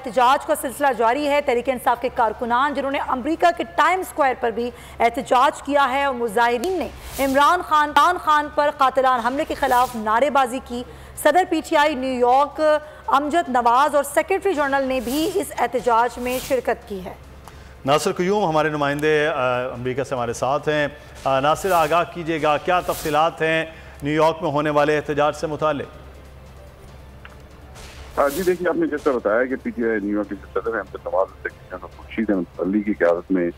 एहतजाज का सिलसिला जारी है। तहरीक इंसाफ के कारकुनान जिन्होंने अमरीका के टाइम्स स्क्वायर पर भी एहतजाज किया है और मुजाहिरीन ने इमरान खान पर कातिलान हमले के खिलाफ नारेबाजी की। सदर PTI न्यूयॉर्क अमजद नवाज और सेक्रेटरी जनरल ने भी इस एहतजाज में शिरकत की है। नासिर क़यूम हमारे नुमाइंदे अमरीका से हमारे साथ हैं। नासिर, आगाह कीजिएगा, क्या तफसीलात हैं न्यूयॉर्क में होने वाले एहतजाज से मुताल्लिक़? जी देखिए, आपने जैसा बताया कि PTI न्यूयॉर्क के सदर अहमद नवाज खुर्शीद अली की क़यादत में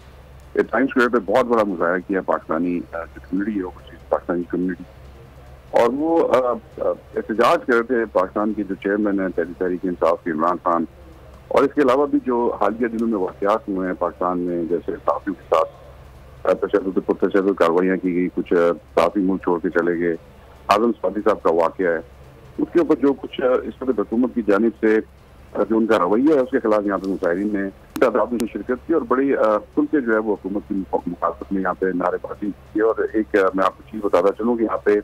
टाइम्स स्क्वायर पे बहुत बड़ा मुजाहरा किया पाकिस्तानी जो कम्युनिटी है, पाकिस्तानी कम्युनिटी, और वो एहतजाज कर रहे थे पाकिस्तान के जो चेयरमैन हैं तहरीक इंसाफ के इमरान खान, और इसके अलावा भी जो हालिया दिनों में वाक़यात हुए हैं पाकिस्तान में, जैसे सहाफ़ियों के साथ तशद्दुद कार्रवाइयाँ की गई, कुछ सहाफ़ी मुल्क छोड़ के चले गए, आज़म स्वाति साहब का वाक़या है, उसके ऊपर जो कुछ इस वक्त हुकूमत की जानिब से जो उनका रवैया है उसके खिलाफ यहाँ पे मुजाहिरीन ने तादाद में शिरकत की और बड़ी खुल के जो है वो हुकूमत की मुखालफत में यहाँ पे नारेबाजी की। और एक मैं आपको चीज़ बताता चलूँ कि यहाँ पे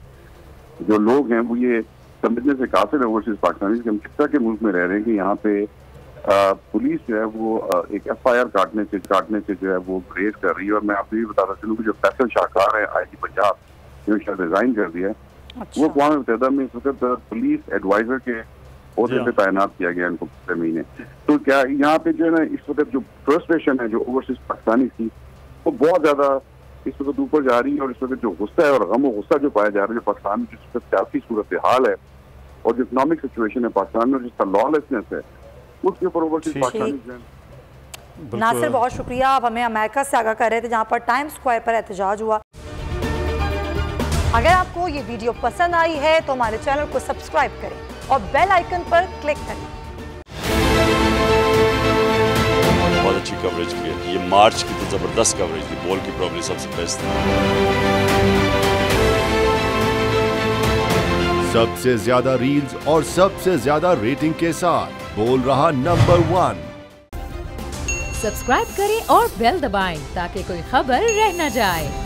जो लोग हैं वो ये समझने से काफिर है ओवरसीज पाकिस्तानी कि हम किस तरह के मुल्क में रह रहे हैं कि यहाँ पे पुलिस जो है वो एक FIR काटने से जो है वो रेड कर रही है। और मैं आपको ये बताता चलूँ कि जो फैसल शाहकार है IG पंजाब, जिन्होंने शायद रिजाइन कर दिया है, वो अक़वाम मुत्तहिदा में इस वक्त पुलिस एडवाइजर के ओहदे पे तैनात किया गया इनको पिछले महीने। तो क्या यहाँ पे जो है ना इस वक्त जो फ्रस्ट्रेशन है जो ओवरसीज पाकिस्तानी की वो बहुत ज्यादा इस वक्त ऊपर जा रही है, और इस वक्त जो गुस्सा है और गम और गुस्सा जो पाया जा रहा है जो पाकिस्तान में जिस वक्त सियासी सूरत हाल है और जो इकनॉमिक सिचुएशन है पाकिस्तान में, जिसका लॉलेसनेस है, उसके ऊपर ओवरसीज पाकिस्तानी। नासिर, बहुत शुक्रिया। आप हमें अमेरिका से आगाह कर रहे थे जहाँ पर टाइम्स स्क्वायर पर एहतजाज हुआ। अगर आपको ये वीडियो पसंद आई है तो हमारे चैनल को सब्सक्राइब करें और बेल आइकन पर क्लिक करें। बहुत अच्छी कवरेज की है, ये मार्च की तो जबरदस्त कवरेज थी, बॉल की प्रॉब्लम सबसे बेस्ट थी। सबसे ज्यादा रील्स और सबसे ज्यादा रेटिंग के साथ बोल रहा नंबर 1। सब्सक्राइब करें और बेल दबाएं ताकि कोई खबर रह न जाए।